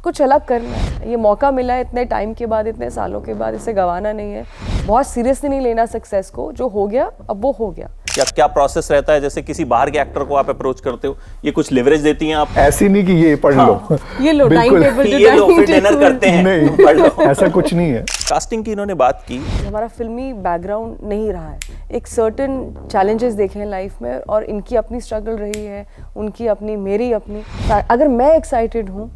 कुछ अलग करना है। ये मौका मिला है इतने टाइम के बाद, इतने सालों के बाद, इसे गंवाना नहीं है। बहुत सीरियसली नहीं लेना सक्सेस को, जो हो गया अब वो हो गया। क्या प्रोसेस रहता है, जैसे किसी बाहर के एक्टर को आप अप्रोच करते हो, ये कुछ लिवरेज देती हैं आप? ऐसी नहीं कि ये पढ़ लो, ये लो बिल्कुल ये लो फिर डिनर करते हैं, नहीं पढ़ लो, ऐसा कुछ नहीं है। कास्टिंग की इन्होंने बात की। हमारा फिल्मी बैकग्राउंड नहीं रहा है, एक सर्टेन चैलेंजेस देखे हैं लाइफ में, और इनकी अपनी स्ट्रगल रही है, उनकी अपनी, मेरी अपनी। अगर मैं एक्साइटेड हूँ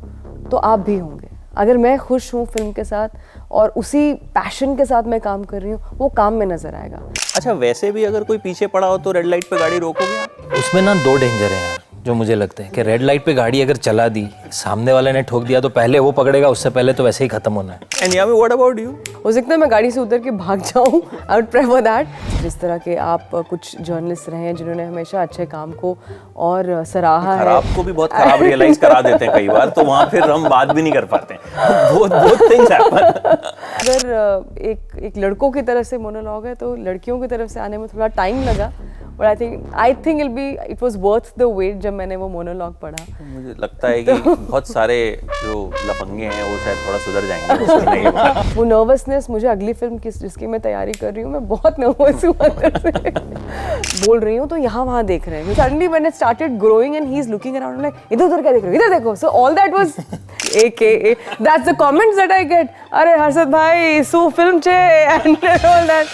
तो आप भी होंगे। अगर मैं खुश हूँ फिल्म के साथ और उसी पैशन के साथ मैं काम कर रही हूँ, वो काम में नजर आएगा। अच्छा, वैसे भी अगर कोई पीछे पड़ा हो तो रेड लाइट पे गाड़ी रोकोगे आप? उसमें ना दो डेंजर है यार, जो मुझे लगता है कि रेड लाइट पे गाड़ी अगर चला दी, सामने वाले ने ठोक दिया तो पहले वो पकड़ेगा, उससे पहले तो वैसे ही खत्म होना है। And Yami, what about you? हो सकता है मैं गाड़ी से उतर के भाग जाऊं, आई वुड प्रेफर दैट। जिस तरह के आप कुछ जर्नलिस्ट रहे हैं जिन्होंने हमेशा अच्छे काम को और सराहा है, खराब को भी बहुत खराब रियलाइज करा देते हैं कई बार, तो वहाँ फिर हम बात भी नहीं कर पाते हैं। बहुत थिंग्स हैपन। अगर एक लड़कों की तरफ से मोनोलॉग है तो लड़कियों की तरफ से आने में थोड़ा टाइम लगा, but I think it was worth the wait जब मैंने वो मोनोलॉग पढ़ा। मुझे लगता है कि बहुत सारे जो लफंगे हैं वो शायद थोड़ा सुधर जाएंगे उसमें नहीं होगा। वो नर्वसनेस, मुझे अगली फिल्म जिसकी मैं तैयारी कर रही हूँ, मैं बहुत नर्वस हूँ अंदर से। बोल रही हूँ तो यहाँ वहाँ देख रहे हैं। Suddenly when it started growing and he is looking around like इधर उधर क्या देख रहे हो, इधर देखो। So all that was AKA that's the comments that I get, अरे हर्षद भाई सो फिल्म छे एंड ऑल दैट।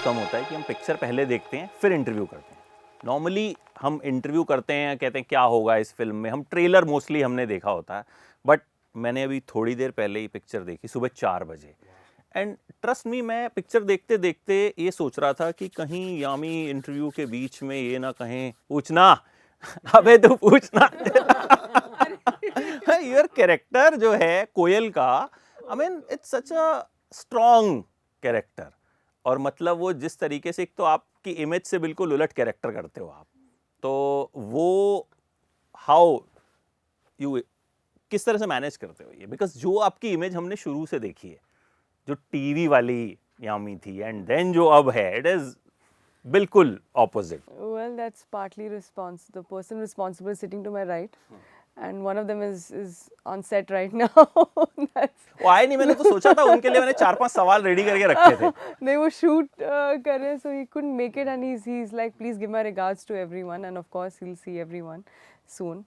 कम होता है कि हम पिक्चर पहले देखते हैं फिर इंटरव्यू करते हैं। नॉर्मली हम इंटरव्यू करते हैं, कहते हैं क्या होगा इस फिल्म में, हम ट्रेलर मोस्टली हमने देखा होता है। बट मैंने अभी थोड़ी देर पहले ही पिक्चर देखी, सुबह 4 बजे। एंड ट्रस्ट मी, मैं पिक्चर देखते देखते ये सोच रहा था कि कहीं यामी इंटरव्यू के बीच में ये ना कहें पूछना अबे तू पूछना। योर कैरेक्टर जो है कोयल का, I mean it's such a strong character. और मतलब वो जिस तरीके से, एक तो आपकी इमेज से बिल्कुल उलट कैरेक्टर करते हो आप, तो वो हाउ यू किस तरह से मैनेज करते हो ये? बिकॉज जो आपकी इमेज हमने शुरू से देखी है, जो टीवी वाली यामी थी, एंड देन जो अब है, इट इज बिल्कुल opposite. Well, that's partly the person responsible is sitting to my right, and one of them is on set right now. वो आए नहीं, मैंने तो सोचा था उनके लिए मैंने 4-5 सवाल रेडी करके रखे थे। नहीं, वो शूट कर रहे हैं, so he couldn't make it, and he's like, please give my regards to everyone, and of course he'll see everyone soon.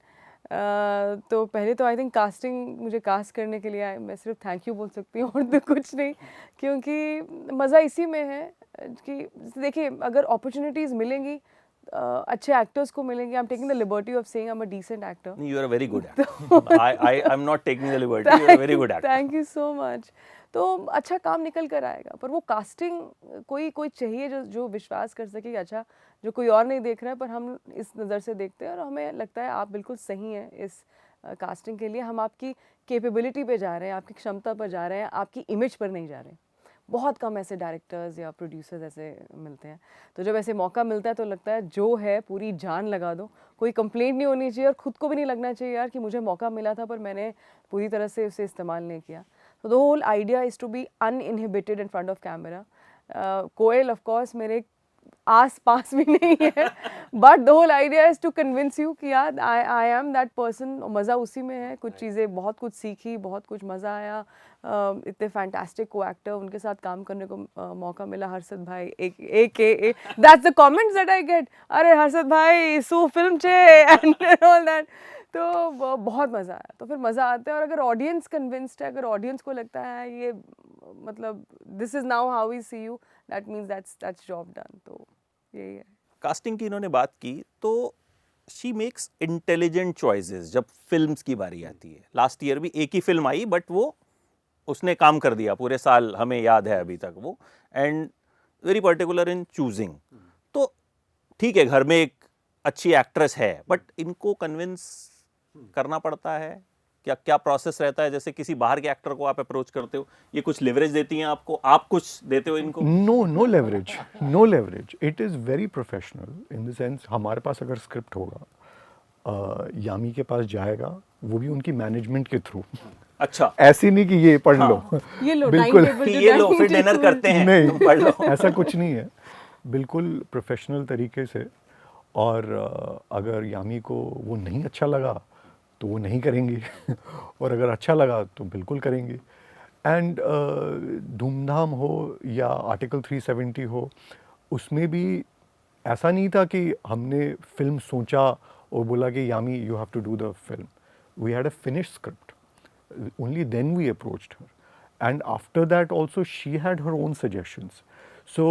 तो पहले तो आई थिंक कास्टिंग, मुझे कास्ट करने के लिए मैं सिर्फ थैंक यू बोल सकती हूँ और तो कुछ नहीं, क्योंकि मज़ा इसी में है कि देखिए अगर अपॉर्चुनिटीज़ मिलेंगी, अच्छे एक्टर्स को मिलेंगे। I am taking the liberty of saying I am a decent actor. You are a very good actor. I am not taking the liberty, you are a very good actor. Thank you so much. तो अच्छा काम निकल कर आएगा, पर वो casting कोई चाहिए जो विश्वास कर सके कि अच्छा, जो कोई और नहीं देख रहा है पर हम इस नज़र से देखते हैं और हमें लगता है आप बिल्कुल सही हैं इस कास्टिंग के लिए। हम आपकी कैपेबिलिटी पे जा रहे हैं, आपकी क्षमता पर जा रहे हैं, आपकी इमेज पर नहीं जा रहे हैं। बहुत कम ऐसे डायरेक्टर्स या प्रोड्यूसर्स ऐसे मिलते हैं, तो जब ऐसे मौका मिलता है तो लगता है जो है पूरी जान लगा दो। कोई कंप्लेंट नहीं होनी चाहिए और ख़ुद को भी नहीं लगना चाहिए यार कि मुझे मौका मिला था पर मैंने पूरी तरह से उसे इस्तेमाल नहीं किया। तो the whole idea is to be uninhibited in front of camera. कोयल ऑफ कोर्स मेरे आस पास भी नहीं है, but the whole idea is to convince you कि यार आई एम दैट पर्सन। मज़ा उसी में है, कुछ चीज़ें, बहुत कुछ सीखी, बहुत कुछ मज़ा आया। इतने फैंटास्टिक को एक्टर, उनके साथ काम करने को मौका मिला। हर्षद भाई AKA that's the comments that I get, अरे हर्षद भाई सो फिल्म छे एंड ऑल दैट। तो बहुत मज़ा आया। तो फिर मज़ा आता है, और अगर ऑडियंस कन्विंस्ड है, अगर ऑडियंस को लगता है ये मतलब this is now how we see you, that means that's job done. तो यही है। कास्टिंग की इन्होंने बात की तो शी मेक्स इंटेलिजेंट चॉइसेस जब फिल्म्स की बारी आती है। लास्ट ईयर भी एक ही फिल्म आई, बट वो उसने काम कर दिया पूरे साल, हमें याद है अभी तक वो, and very particular in choosing. तो ठीक है, घर में एक अच्छी एक्ट्रेस है, बट इनको कन्विंस करना पड़ता है। क्या प्रोसेस रहता है, जैसे किसी बाहर के एक्टर को आप अप्रोच करते हो, ये कुछ लिवरेज देती हैं आपको, आप कुछ देते हो इनको? No leverage, it is very professional in the sense, हमारे पास अगर स्क्रिप्ट होगा, यामी के पास जाएगा, वो भी उनकी मैनेजमेंट के थ्रू। अच्छा, ऐसी नहीं कि ये पढ़ लो, ये लो बिल्कुल ये लो फिर डिनर करते हैं, नहीं, तुम पढ़ लो। ऐसा कुछ नहीं है। बिल्कुल प्रोफेशनल तरीके से। और अगर यामी को वो नहीं अच्छा लगा तो वो नहीं करेंगी और अगर अच्छा लगा तो बिल्कुल करेंगी। एंड धूमधाम हो या आर्टिकल 370 हो, उसमें भी ऐसा नहीं था कि हमने फिल्म सोचा और बोला कि Yami you have to do the film. We had a finished script, only then we approached her, and after that also she had her own suggestions. So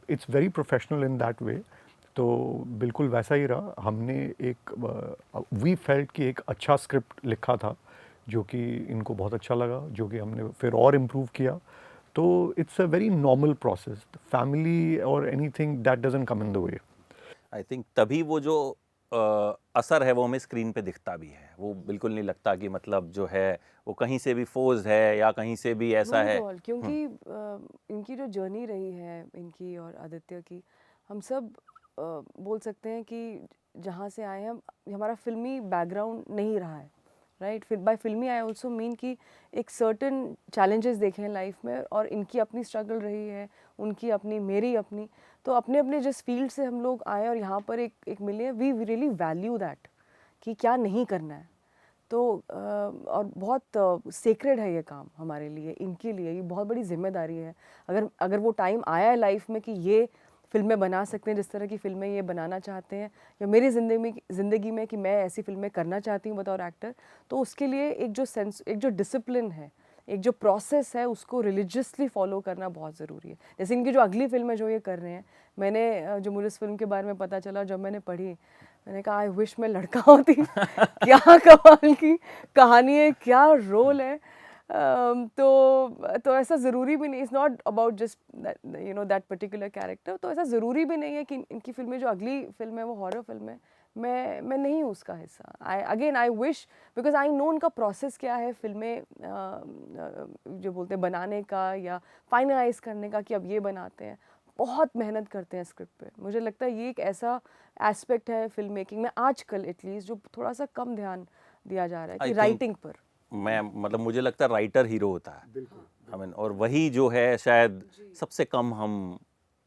it's very professional in that way. तो बिल्कुल वैसा ही रहा। हमने एक we felt कि एक अच्छा script लिखा था जो कि इनको बहुत अच्छा लगा, जो कि हमने फिर और इम्प्रूव किया। तो it's a very normal process. Family और anything that doesn't come in the way. I think तभी वो जो असर है वो हमें स्क्रीन पे दिखता भी है। वो बिल्कुल नहीं लगता कि मतलब जो है वो कहीं से भी फोर्स है या कहीं से भी ऐसा है। क्योंकि इनकी जो जर्नी रही है, इनकी और आदित्य की, हम सब बोल सकते हैं कि जहाँ से आए हैं, हमारा फिल्मी बैकग्राउंड नहीं रहा है, राइट। फिर बाय फिल्मी आई ऑल्सो मीन कि एक सर्टन चैलेंजेस देखे हैं लाइफ में, और इनकी अपनी स्ट्रगल रही है, उनकी अपनी, मेरी अपनी। तो अपने अपने जिस फील्ड से हम लोग आए और यहाँ पर एक मिले हैं, वी रियली वैल्यू दैट कि क्या नहीं करना है। तो और बहुत सेक्रेड है ये काम हमारे लिए, इनके लिए ये बहुत बड़ी जिम्मेदारी है। अगर वो टाइम आया है लाइफ में कि ये फिल्में बना सकते हैं, जिस तरह की फिल्में ये बनाना चाहते हैं, या मेरी ज़िंदगी में कि मैं ऐसी फिल्में करना चाहती हूँ बतौर एक्टर, तो उसके लिए एक जो डिसिप्लिन है, एक जो प्रोसेस है, उसको रिलीजियसली फॉलो करना बहुत ज़रूरी है। जैसे इनकी जो अगली फिल्म है जो ये कर रहे हैं, मैंने जो मुझे इस फिल्म के बारे में पता चला, जब मैंने पढ़ी, मैंने कहा आई विश मैं लड़का होती। क्या कमाल की कहानी है, क्या रोल है। तो ऐसा ज़रूरी भी नहीं, it's not about just you know that particular character. तो ऐसा ज़रूरी भी नहीं है कि इनकी फिल्में, जो अगली फिल्म है वो हॉरर फिल्म है, मैं नहीं हूँ उसका हिस्सा। I wish, because I know उनका प्रोसेस क्या है फिल्में जो बोलते हैं बनाने का या फाइनलाइज करने का, कि अब ये बनाते हैं, बहुत मेहनत करते हैं स्क्रिप्ट पे। मुझे लगता है ये एक ऐसा एस्पेक्ट है फिल्म मेकिंग में आजकल एटलीस्ट जो थोड़ा सा कम ध्यान दिया जा रहा है कि राइटिंग पर। मैं मतलब मुझे लगता है राइटर हीरो होता है, आई मीन, और वही जो है शायद सबसे कम हम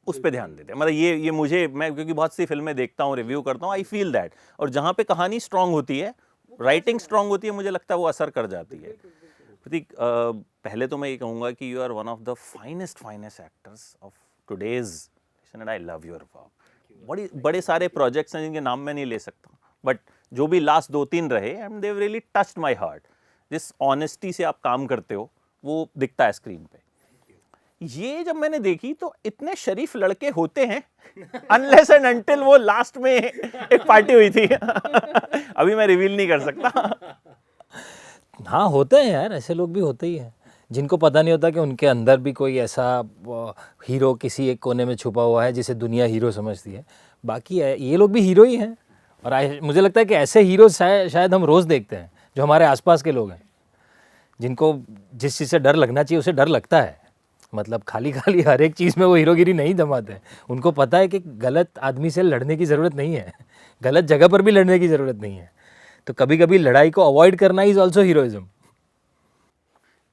उस पे ध्यान देते हैं। मतलब ये मुझे, मैं क्योंकि बहुत सी फिल्में देखता हूँ, रिव्यू करता हूँ, आई फील दैट। और जहाँ पे कहानी स्ट्रांग होती है, राइटिंग स्ट्रांग होती है, मुझे लगता है वो असर कर जाती है। प्रतीक, पहले तो मैं ये कहूँगा कि you are one of the finest actors of today's, and I love your work. बड़े सारे प्रोजेक्ट्स हैं जिनके नाम मैं नहीं ले सकता, बट जो भी लास्ट 2-3 रहे, and they really touched my heart. जिस ऑनेस्टी से आप काम करते हो वो दिखता है स्क्रीन पे। ये जब मैंने देखी तो इतने शरीफ लड़के होते हैं, अनलेस एंड अनटिल वो लास्ट में एक पार्टी हुई थी। अभी मैं रिवील नहीं कर सकता। हाँ, होते हैं यार, ऐसे लोग भी होते ही हैं जिनको पता नहीं होता कि उनके अंदर भी कोई ऐसा हीरो किसी एक कोने में छुपा हुआ है जिसे दुनिया हीरो समझती है। बाकी ये लोग भी हीरो ही हैं, और मुझे लगता है कि ऐसे हीरो शायद हम रोज़ देखते हैं, जो हमारे आसपास के लोग हैं, जिनको जिस चीज़ से डर लगना चाहिए उसे डर लगता है। मतलब खाली हर एक चीज़ में वो हीरोगिरी नहीं जमाते हैं। उनको पता है कि गलत आदमी से लड़ने की ज़रूरत नहीं है, गलत जगह पर भी लड़ने की ज़रूरत नहीं है। तो कभी कभी लड़ाई को अवॉइड करना इज़ ऑल्सो हीरोइज्म।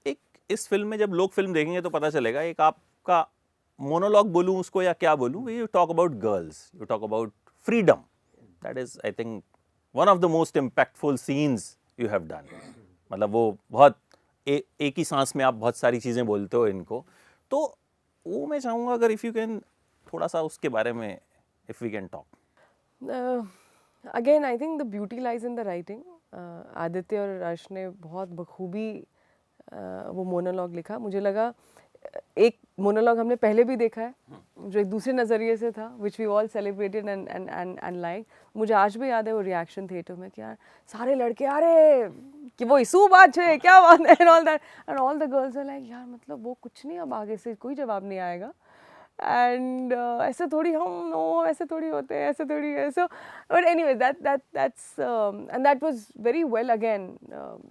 एक इस फिल्म में जब लोग फिल्म देखेंगे तो पता चलेगा, एक आपका मोनोलॉग बोलूँ उसको या क्या बोलूँ, you talk about girls, you talk about freedom. That is I think one of the most impactful scenes you have done. मतलब वो बहुत एक ही सांस में आप बहुत सारी चीज़ें बोलते हो इनको। तो वो मैं चाहूँगा अगर इफ़ यू कैन थोड़ा सा उसके बारे में, if we can talk. Again I think the beauty lies in the writing. Aditya और अर्श ने बहुत बखूबी वो मोनोलॉग लिखा। मुझे लगा एक मोनोलॉग हमने पहले भी देखा है जो एक दूसरे नज़रिए से था, which we all celebrated and like. मुझे आज भी याद है वो रिएक्शन थिएटर में कि यार सारे लड़के, अरे कि वो इसू बात है, क्या बात है, and all that, and all the girls are like यार मतलब वो कुछ नहीं, अब आगे से कोई जवाब नहीं आएगा। एंड ऐसे थोड़ी हम नो, ऐसे थोड़ी होते हैं, ऐसे थोड़ी है। So but anyway that's and that was very well again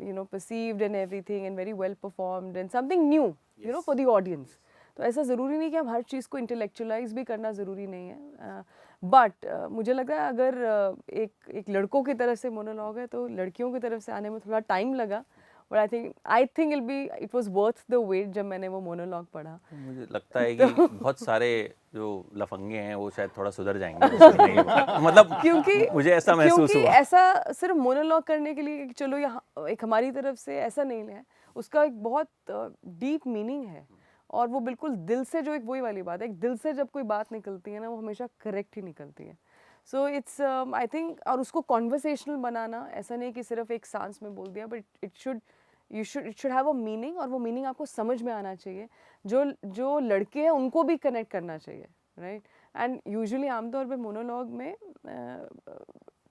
you know perceived and everything and very well performed and something new you know for the audience. तो ऐसा ज़रूरी नहीं कि हम हर चीज़ को इंटेलेक्चुअलाइज भी करना ज़रूरी नहीं है, बट मुझे लगा अगर एक लड़कों की तरफ से मोनोलॉग है तो लड़कियों की तरफ से आने में थोड़ा टाइम लगा, but I think it was worth the wait जब मैंने वो मोनोलॉग पढ़ा। मुझे लगता है कि बहुत सारे जो लफंगे हैं वो शायद थोड़ा सुधर जाएंगे उसमें नहीं होगा। मतलब क्योंकि मुझे ऐसा महसूस क्योंकि हुआ। ऐसा सिर्फ मोनोलॉग करने के लिए कि चलो यहाँ एक हमारी तरफ से ऐसा नहीं है, उसका एक बहुत डीप मीनिंग है और वो बिल्कुल दिल से, जो एक वही वाली बात है, एक दिल से जब कोई बात निकलती है ना वो हमेशा करेक्ट ही निकलती है। सो इट्स आई थिंक, और उसको कॉन्वर्सेशनल बनाना, ऐसा नहीं कि सिर्फ एक सांस में बोल दिया, but it should have a meaning, और वो मीनिंग आपको समझ में आना चाहिए। जो लड़के हैं उनको भी कनेक्ट करना चाहिए, राइट। एंड यूजुअली आमतौर पे मोनोलॉग में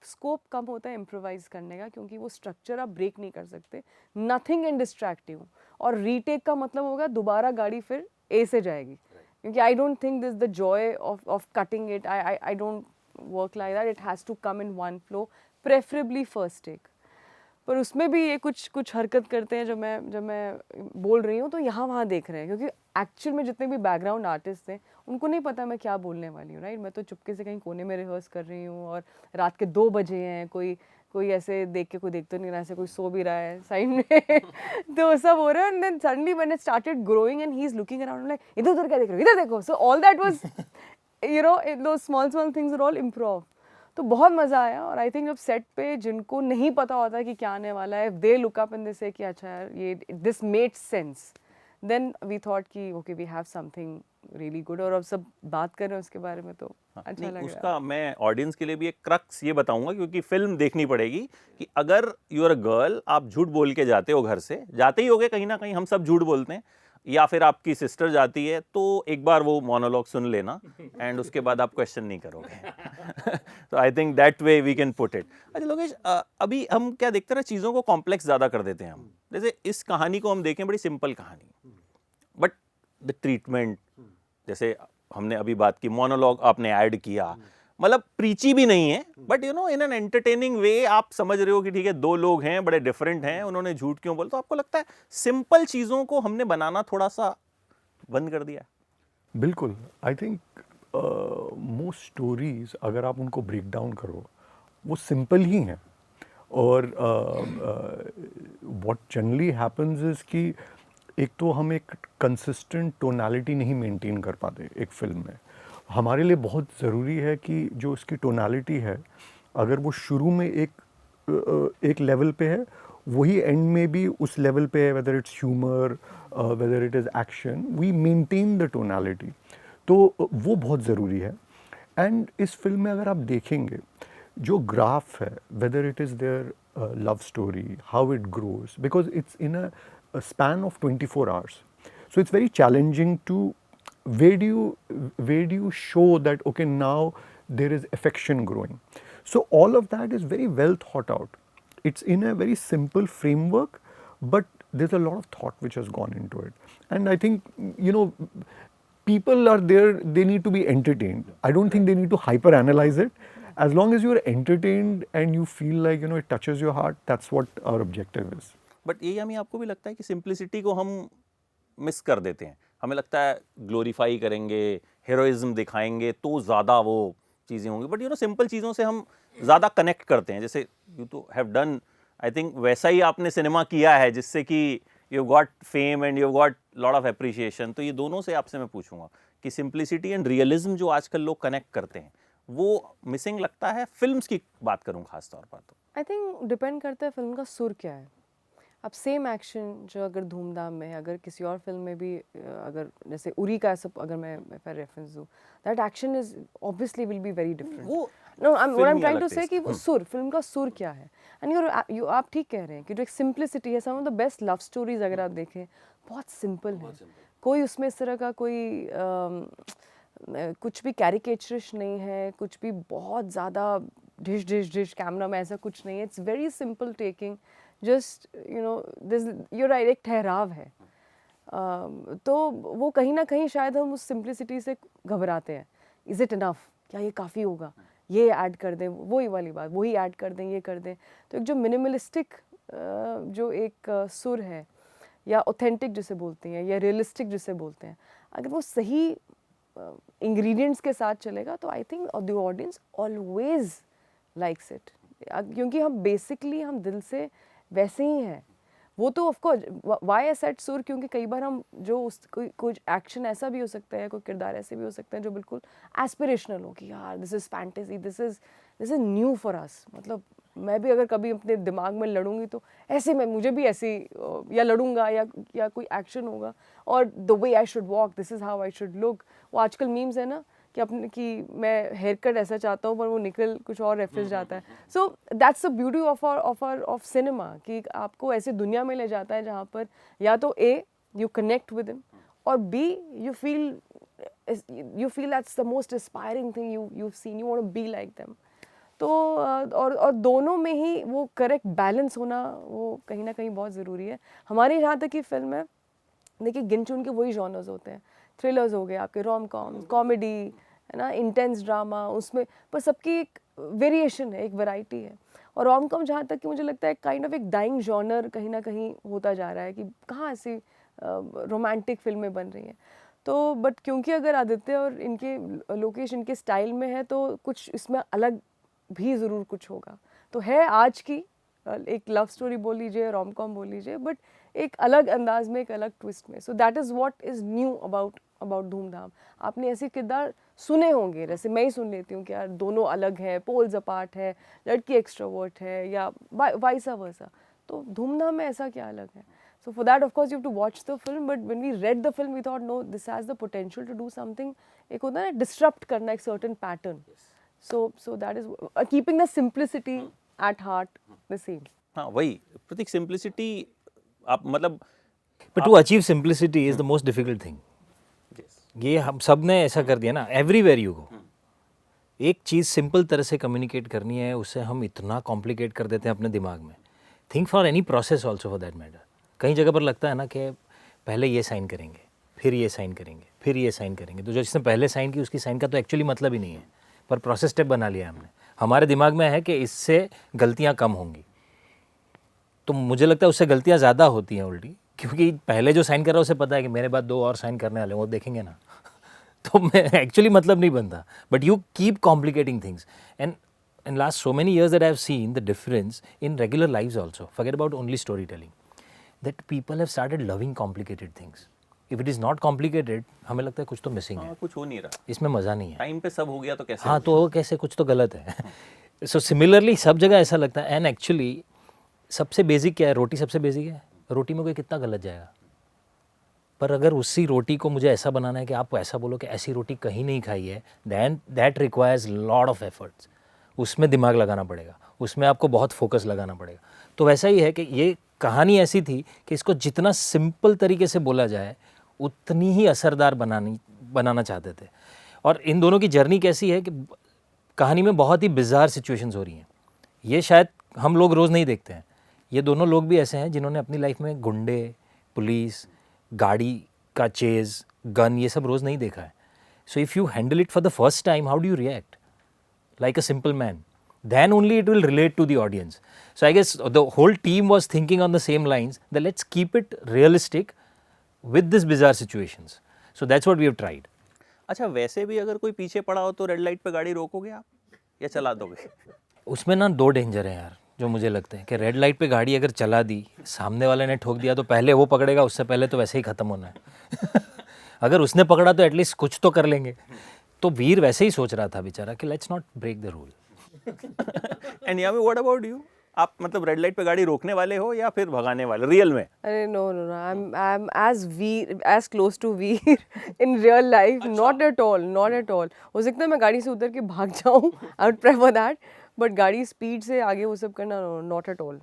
स्कोप कम होता है इम्प्रोवाइज करने का, क्योंकि वो स्ट्रक्चर आप ब्रेक नहीं कर सकते, नथिंग कैन डिस्ट्रैक्ट यू। और रीटेक का मतलब होगा दोबारा गाड़ी फिर ए से जाएगी, क्योंकि I don't think this the joy of cutting it, I don't work like that, it has to come in one flow, preferably first take. पर उसमें भी ये कुछ हरकत करते हैं जब मैं बोल रही हूँ तो यहाँ वहाँ देख रहे हैं, क्योंकि एक्चुअल में जितने भी बैकग्राउंड आर्टिस्ट हैं उनको नहीं पता मैं क्या बोलने वाली हूँ, राइट। मैं तो चुपके से कहीं कोने में रिहर्स कर रही हूँ और रात के 2 बजे हैं, कोई ऐसे देख के कोई देख तो नहीं रहा, ऐसे कोई सो भी रहा है साइड में तो सब हो रहा है। And then suddenly when it started growing and he is looking around like इधर उधर क्या देख रहे हो, इधर देखो। So all that was you know those small things are all improv. तो बहुत मज़ा आया। और आई थिंक जब सेट पे जिनको नहीं पता होता कि क्या आने वाला है, they look up and they say कि अच्छा यार ये this made sense, then we thought कि okay we have something really good. और अब सब बात कर रहे हैं उसके बारे में तो अच्छा लग रहा है। उसका मैं ऑडियंस के लिए भी एक क्रक्स ये बताऊंगा, क्योंकि फिल्म देखनी पड़ेगी कि अगर यू आर अ गर्ल, आप झूठ बोल के जाते हो घर से, जाते ही होगे कहीं ना कहीं, हम सब झूठ बोलते हैं, या फिर आपकी सिस्टर जाती है, तो एक बार वो मोनोलॉग सुन लेना एंड उसके बाद आप क्वेश्चन नहीं करोगे। तो I think that way we can put it. अच्छा लोकेश, अभी हम क्या देखते हैं, चीज़ों को कॉम्प्लेक्स ज़्यादा कर देते हैं हम। जैसे इस कहानी को हम देखें, बड़ी सिंपल कहानी, बट द ट्रीटमेंट, जैसे हमने अभी बात की, मोनोलॉग आपने ऐड किया, मतलब प्रीची भी नहीं है, but you know in an entertaining way आप समझ रहे हो कि ठीक है 2 लोग हैं, बड़े डिफरेंट हैं, उन्होंने झूठ क्यों बोला। तो आपको लगता है सिंपल चीज़ों को हमने बनाना थोड़ा सा बंद कर दिया? बिल्कुल। आई थिंक मोस्ट स्टोरीज अगर आप उनको ब्रेक डाउन करो वो सिंपल ही हैं। और व्हाट जनरली हैपेंस इज कि एक तो हम एक कंसिस्टेंट टोनालिटी नहीं मेंटेन कर पाते एक फिल्म में। हमारे लिए बहुत ज़रूरी है कि जो इसकी टोनालिटी है, अगर वो शुरू में एक लेवल पे है, वही एंड में भी उस लेवल पे है, whether it's humour, whether it is action, we maintain the tonality. तो वो बहुत ज़रूरी है। एंड इस फिल्म में अगर आप देखेंगे जो ग्राफ है, weather it is their love story, how it grows, because it's in a span of 24 hours. So it's very challenging to where do you show that okay now there is affection growing. So all of that is very well thought out. It's in a very simple framework, but there's a lot of thought which has gone into it. And I think people are there, they need to be entertained. I don't think they need to hyper analyze it. As long as you're entertained and you feel like it touches your heart, that's what our objective is. But ये हमें, आपको भी लगता है कि simplicity को हम miss कर देते हैं? हमें लगता है ग्लोरीफाई करेंगे, हीरोइज्म दिखाएंगे तो ज़्यादा वो चीज़ें होंगी, बट सिंपल चीज़ों से हम ज़्यादा कनेक्ट करते हैं। जैसे यू तो हैव डन, आई थिंक वैसा ही आपने सिनेमा किया है जिससे कि you got fame and you got lot of appreciation. तो ये दोनों से आपसे मैं पूछूंगा कि सिंप्लिसिटी एंड रियलिज्म जो आजकल लोग कनेक्ट करते हैं, वो मिसिंग लगता है? फिल्म्स की बात करूँ खास तौर पर तो आई थिंक डिपेंड करता है फिल्म का सुर क्या है। अब सेम एक्शन जो अगर धूमधाम में है, अगर किसी और फिल्म में भी अगर जैसे उरी का सब अगर मैं रेफरेंस दूँ, that action is obviously will be very different. No I am trying to say कि वो सुर, फिल्म का सुर क्या है। एंड आप ठीक कह रहे हैं कि जो एक सिंप्लिसिटी है, some of the best love stories अगर आप देखें बहुत सिंपल है, कोई उसमें इस तरह का कोई कुछ भी कैरिकेचरिश नहीं है, कुछ भी बहुत ज़्यादा डिश कैमरा में ऐसा कुछ नहीं है। It's very simple taking, just this your right, एक ठहराव है। तो वो कहीं ना कहीं शायद हम उस सिंप्लिसिटी से घबराते हैं। इज़ इट इनफ, क्या ये काफ़ी होगा, ये ऐड कर दें, वही वाली बात, वही ऐड कर दें, ये कर दें। तो एक जो मिनिमलिस्टिक जो एक सुर है, या ऑथेंटिक जिसे बोलते हैं, या रियलिस्टिक जिसे बोलते हैं, अगर वो सही इंग्रेडिएंट्स के साथ चलेगा तो I think the audience always likes it. क्योंकि हम बेसिकली हम दिल से वैसे ही हैं, वो तो of course why I said सुर, क्योंकि कई बार हम जो कुछ एक्शन ऐसा भी हो सकता है, कोई किरदार ऐसे भी हो सकते हैं जो बिल्कुल एस्पिरेशनल हो कि यार this is fantasy, this is new for us. मतलब मैं भी अगर कभी अपने दिमाग में लड़ूंगी तो ऐसे मैं मुझे भी ऐसी या लड़ूंगा या कोई एक्शन होगा, और the way I should walk, this is how I should look. वो आजकल मीम्स है ना कि मैं हेयर कट ऐसा चाहता हूँ पर वो निकल कुछ और रेफरेंस जाता है। So that's the beauty of cinema, कि आपको ऐसे दुनिया में ले जाता है जहाँ पर या तो A you connect with him, और B you feel that's the most inspiring thing you've seen, you want to be like them। तो और दोनों में ही वो करेक्ट बैलेंस होना वो कहीं ना कहीं बहुत ज़रूरी है। हमारे यहाँ तक की फिल्म है, देखिए गिन चुन के वही जॉनर्स होते हैं, थ्रिलर्स हो गए आपके, रोम कॉम, कॉमेडी है ना, इंटेंस ड्रामा, उसमें पर सबकी एक वेरिएशन है, एक वैरायटी है। और रोम कॉम जहाँ तक कि मुझे लगता है काइंड ऑफ एक डाइंग जॉनर कहीं ना कहीं होता जा रहा है कि कहाँ ऐसी रोमांटिक फिल्में बन रही हैं। तो बट क्योंकि अगर आदित्य और इनके लोकेश इनके स्टाइल में है तो कुछ इसमें अलग भी ज़रूर कुछ होगा। तो है आज की एक लव स्टोरी बोल लीजिए, रोम कॉम बोल लीजिए, बट एक अलग अंदाज में, एक अलग ट्विस्ट में। सो that is what is knew about धूमधाम। आपने ऐसे किरदार सुने होंगे, जैसे मैं ही सुन लेती हूँ कि यार दोनों अलग हैं, पोल्स अपार्ट है, लड़की एक्सट्रोवर्ट है या वाइसा वर्सा। तो धूमधाम में ऐसा क्या अलग है? So for that, of course, you have to watch the film. But when we read the film, we thought, no, this has the potential to do something. एक होता है disrupt करना एक certain pattern. So that is keeping the simplicity at heart the same. हाँ वही प्रतीक, simplicity आप मतलब But to achieve simplicity is the most difficult thing. ये हम सब ने ऐसा कर दिया ना, एवरीवेयर यू गो। एक चीज़ सिंपल तरह से कम्युनिकेट करनी है, उससे हम इतना कॉम्प्लिकेट कर देते हैं अपने दिमाग में। Think for any process also for that matter. कई जगह पर लगता है ना कि पहले ये साइन करेंगे, फिर ये साइन करेंगे, फिर ये साइन करेंगे, तो जो जिसने पहले साइन की उसकी साइन का तो एक्चुअली मतलब ही नहीं है, पर प्रोसेस स्टेप बना लिया हमने। हमारे दिमाग में है कि इससे गलतियाँ कम होंगी, तो मुझे लगता है उससे गलतियाँ ज़्यादा होती हैं उल्टी, क्योंकि पहले जो साइन कर रहा है उसे पता है कि मेरे बाद 2 और साइन करने वाले हैं, वो देखेंगे ना तो मैं एक्चुअली मतलब नहीं बनता। But you keep complicating things and last so many years that I have seen the difference in regular lives also, forget about only story telling, that people have started loving complicated things. If it is not complicated, हमें लगता है कुछ तो missing है, कुछ हो नहीं रहा, इसमें मज़ा नहीं है, टाइम पे सब हो गया तो कैसे? हाँ तो कैसे, कुछ तो गलत है। सो सिमिलरली सब जगह ऐसा लगता है। एंड एक्चुअली सबसे बेसिक क्या है? रोटी सबसे बेसिक है। रोटी में कोई कितना गलत जाएगा, पर अगर उसी रोटी को मुझे ऐसा बनाना है कि आप ऐसा बोलो कि ऐसी रोटी कहीं नहीं खाई है, than that requires lot of efforts. उसमें दिमाग लगाना पड़ेगा, उसमें आपको बहुत फोकस लगाना पड़ेगा। तो वैसा ही है कि ये कहानी ऐसी थी कि इसको जितना सिंपल तरीके से बोला जाए उतनी ही असरदार बनाना चाहते थे। और इन दोनों की जर्नी कैसी है कि कहानी में बहुत ही बिज़ार सिचुएशंस हो रही हैं, ये शायद हम लोग रोज़ नहीं देखते हैं। ये दोनों लोग भी ऐसे हैं जिन्होंने अपनी लाइफ में गुंडे, पुलिस, गाड़ी का चेज़, गन, ये सब रोज़ नहीं देखा है। So if you handle it for the first time, how do you react like a simple man? Then only it will relate to the audience. So I guess the whole team was thinking on the same lines that let's keep it realistic with this bizarre situations. So that's what we have tried. अच्छा, वैसे भी अगर कोई पीछे पड़ा हो तो red light पे गाड़ी रोकोगे आप या चला दोगे? उसमें ना 2 डेंजर हैं यार जो मुझे लगते हैं कि रेड लाइट पे गाड़ी अगर चला दी, सामने वाले ने ठोक दिया तो पहले वो पकड़ेगा, उससे पहले तो वैसे ही ख़त्म होना है। अगर उसने पकड़ा तो एटलीस्ट कुछ तो कर लेंगे। तो वीर वैसे ही सोच रहा था बेचारा कि let's not break the rule. And Yami, what about you? आप मतलब रेड लाइट पे गाड़ी रोकने वाले हो या फिर भगाने वाले रियल में? अरे no, I am as close to Veer in real life, not at all. हो सकता है मैं गाड़ी से उतर के भाग जाऊँ, I would prefer that, but गाड़ी स्पीड से आगे वो सब करना, नॉट एट ऑल।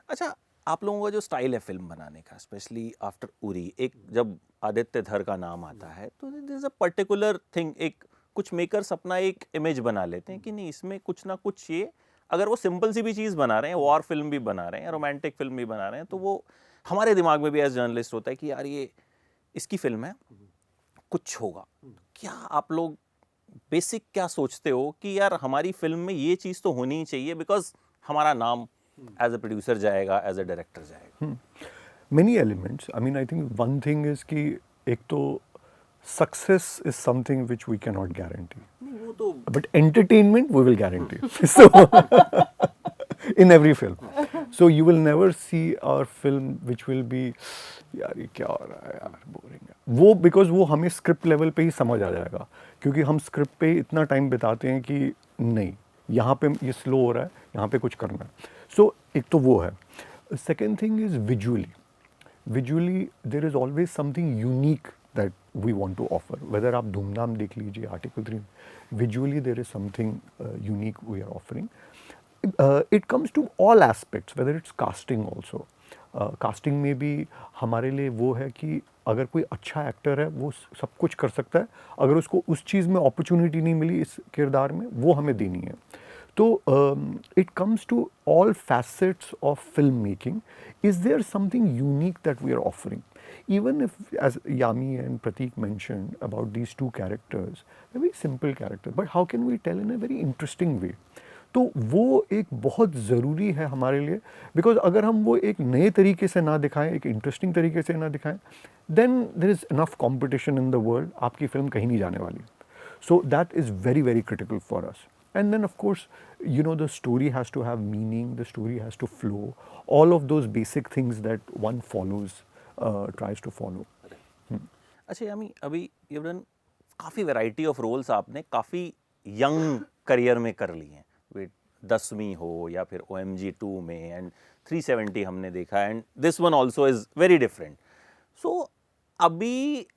अच्छा, आप लोगों का जो स्टाइल है फिल्म बनाने का, स्पेशली आफ्टर उरी, एक जब आदित्य धर का नाम आता है तो this is a particular thing, एक कुछ मेकर्स अपना एक इमेज बना लेते हैं कि नहीं इसमें कुछ ना कुछ ये, अगर वो सिंपल सी भी चीज़ बना रहे हैं, वॉर फिल्म भी बना रहे हैं, रोमांटिक फिल्म भी बना रहे हैं, तो वो हमारे दिमाग में भी एज जर्नलिस्ट होता है कि यार ये इसकी फिल्म है, कुछ होगा। क्या आप लोग बेसिक क्या सोचते हो कि यार हमारी फिल्म में ये चीज़ तो होनी ही चाहिए, बिकॉज हमारा नाम एज अ प्रोड्यूसर जाएगा, एज अ डायरेक्टर जाएगा? Many elements. I mean, I think one thing is कि एक तो success is something which we cannot guarantee. वो तो But entertainment we will guarantee. So in every film. So you will never see our film which will be यार ये क्या हो रहा है यार, बोरिंग है वो, बिकॉज वो हमें स्क्रिप्ट लेवल पे ही समझ आ जाएगा, क्योंकि हम स्क्रिप्ट पे इतना टाइम बिताते हैं कि नहीं यहाँ पे ये स्लो हो रहा है, यहाँ पे कुछ करना है. सो एक तो वो है. Second thing is visually there is always something unique that we want to offer. Whether आप धूमधाम देख लीजिए, article 3, visually there is something unique we are offering. It comes to all aspects, whether it's casting also. Casting में भी हमारे लिए वो है कि अगर कोई अच्छा एक्टर है वो सब कुछ कर सकता है, अगर उसको उस चीज़ में अपॉर्चुनिटी नहीं मिली इस किरदार में, वो हमें देनी है. तो it comes to all facets of film making. Is there something unique that we are offering? Even if, as Yami and Pratik mentioned about these two characters, they're very simple characters, but how can we tell in a very interesting way? तो वो एक बहुत ज़रूरी है हमारे लिए, because अगर हम वो एक नए तरीके से ना दिखाएं, एक इंटरेस्टिंग तरीके से ना दिखाएं, then there is enough competition in the world, आपकी फिल्म कहीं नहीं जाने वाली. So that is very very critical for us. And then of course, you know, the story has to have meaning, the story has to flow, all of those basic things that one follows, tries to follow. अच्छा यामी, अभी ये काफ़ी variety of roles आपने काफ़ी young career में कर ली हैं. वे 10वीं हो या फिर OMG 2 में, एंड 370 हमने देखा, and this one also is very different. So अभी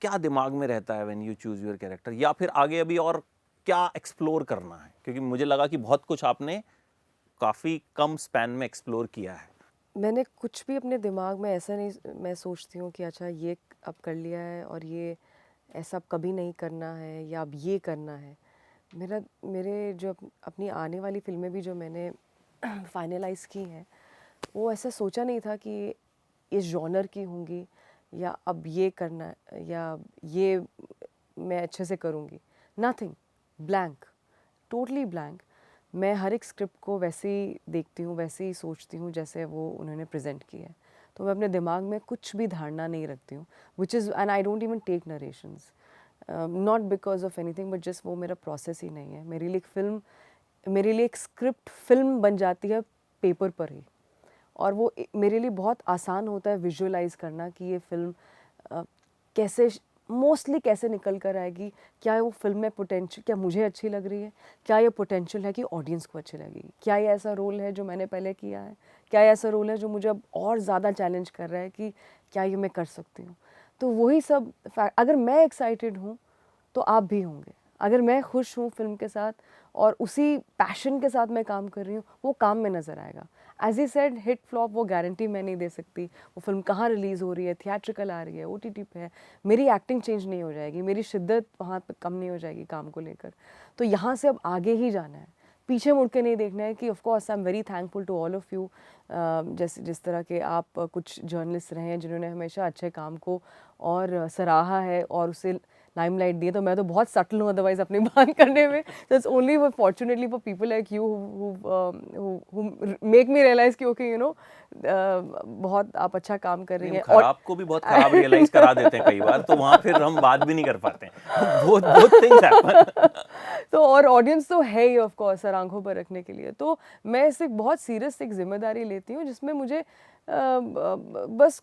क्या दिमाग में रहता है when you choose your character, या फिर आगे अभी और क्या एक्सप्लोर करना है? क्योंकि मुझे लगा कि बहुत कुछ आपने काफ़ी कम स्पैन में एक्सप्लोर किया है. मैंने कुछ भी अपने दिमाग में ऐसा नहीं, मैं सोचती हूँ कि अच्छा ये अब कर लिया है और ये ऐसा अब कभी नहीं करना है या अब ये करना है. मेरे जो अपनी आने वाली फिल्में भी जो मैंने फाइनलाइज़ की हैं, वो ऐसा सोचा नहीं था कि इस जॉनर की होंगी या अब ये करना है या ये मैं अच्छे से करूँगी. Nothing, blank, totally blank. मैं हर एक स्क्रिप्ट को वैसे ही देखती हूँ, वैसे ही सोचती हूँ जैसे वो उन्होंने प्रेजेंट किया है. तो मैं अपने दिमाग में कुछ भी धारणा नहीं रखती हूँ, which is, and I don't even take narrations, not because of anything, but just वो मेरा प्रोसेस ही नहीं है. मेरे लिए एक फिल्म, मेरे लिए एक स्क्रिप्ट फिल्म बन जाती है पेपर पर ही, और वो मेरे लिए बहुत आसान होता है विजुअलाइज करना कि ये फिल्म कैसे, मोस्टली कैसे निकल कर आएगी. क्या वो फिल्म में पोटेंशियल, क्या मुझे अच्छी लग रही है, क्या ये पोटेंशियल है कि ऑडियंस को अच्छी लगेगी, क्या ये ऐसा रोल है जो मैंने पहले किया है, क्या ये ऐसा रोल है जो मुझे अब और ज़्यादा चैलेंज कर रहा है कि क्या ये मैं कर सकती हूँ. तो वही सब अगर मैं एक्साइटेड हूँ तो आप भी होंगे. अगर मैं खुश हूँ फिल्म के साथ और उसी पैशन के साथ मैं काम कर रही हूँ, वो काम में नज़र आएगा. As he said, hit flop वो गारंटी मैं नहीं दे सकती. वो फिल्म कहाँ रिलीज़ हो रही है, थिएट्रिकल आ रही है, OTT पे है, मेरी एक्टिंग चेंज नहीं हो जाएगी, मेरी शिद्दत वहाँ पे कम नहीं हो जाएगी काम को लेकर. तो यहाँ से अब आगे ही जाना है, पीछे मुड़ के नहीं देखना है. कि of course I am very thankful to all of you, जिस तरह के आप कुछ जर्नलिस्ट रहे हैं जिन्होंने हमेशा अच्छे काम को और सराहा है और उसे लाइमलाइट दी है. तो मैं तो बहुत सटल हूँ अदरवाइज अपनी बात करने में. तो it's only fortunately for people like you who make me realise कि ओके, यू नो, बहुत आप अच्छा काम कर रही हैं. और खराब को भी बहुत खराब रियलाइज करा देते हैं कई बार, तो वहाँ फिर हम बात भी नहीं कर पाते हैं. बहुत थिंग्स हैपन. तो और ऑडियंस तो है ही ऑफ कोर्स सर आंखों पर रखने के लिए. तो मैं इसे बहुत सीरियस एक जिम्मेदारी लेती हूँ जिसमें मुझे बस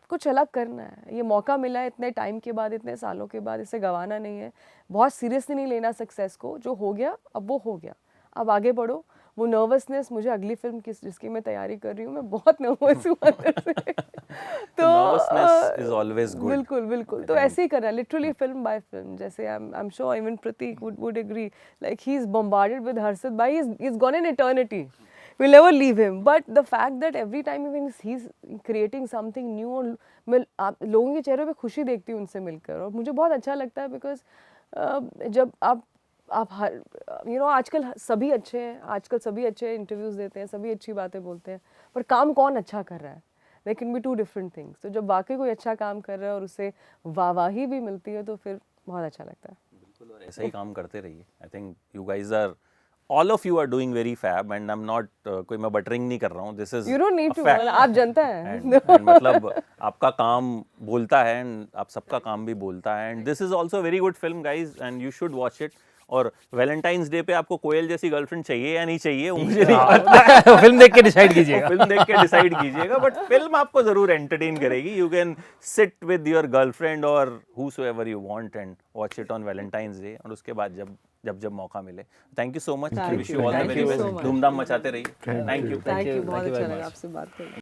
कुछ अलग करना है. ये मौका मिला है इतने टाइम के बाद, इतने सालों के बाद, इसे गंवाना नहीं है. बहुत सीरियसली नहीं लेना सक्सेस को. जो हो गया अब वो हो गया, अब आगे बढ़ो. वो नर्वसनेस मुझे अगली फिल्म जिसकी मैं तैयारी कर रही हूँ, मैं बहुत नर्वस हूँ अंदर से. तो Nervousness is always good. बिल्कुल. तो ऐसे ही करना, लिटरली फिल्म बाय फिल्म. जैसे I am sure even Prateek would agree, like he is bombarded with Harshad Bhai, he's gone in eternity. We'll never leave him. But the fact that every time even he's creating something new, और मैं लोगों के चेहरों पे खुशी देखती हूँ उनसे मिलकर, और मुझे बहुत अच्छा लगता है. बिकॉज जब आप हर आजकल सभी अच्छे हैं, आजकल सभी अच्छे इंटरव्यूज़ देते हैं, सभी अच्छी बातें बोलते हैं, पर काम कौन अच्छा कर रहा है, there can be two different things. तो जब वाकई कोई अच्छा काम कर रहा है और उसे वाहवाही भी मिलती है तो फिर बहुत अच्छा लगता है. बिल्कुल, और ऐसा ही काम करते रहिए. I think you guys are, all of you are doing very fab, and I'm not कोई मैं बटरिंग नहीं कर रहा हूँ. This is You don't need a to, fact. आप जनता है. and मतलब आपका काम बोलता है, and आप सबका काम भी बोलता है. And this is also a very good film, guys, and you should watch it. और वैलेंटाइंस डे पे आपको कोयल जैसी गर्लफ्रेंड चाहिए या नहीं चाहिए वो मुझे नहीं पता। फिल्म देख के डिसाइड कीजिएगा। फिल्म देख के डिसाइड कीजिएगा, बट फिल्म आपको जरूर एंटरटेन करेगी। You can sit with your girlfriend और whosoever you want and watch it on Valentine's Day, और उसके बाद जब मौका मिले। Thank you so much, Thank wish you. You all the Thank very you so best, much. धूमधाम मचाते रहिए। Thank you. थैंक यू, बहुत Thank you अच्छा very लगा much. आपसे बात करके।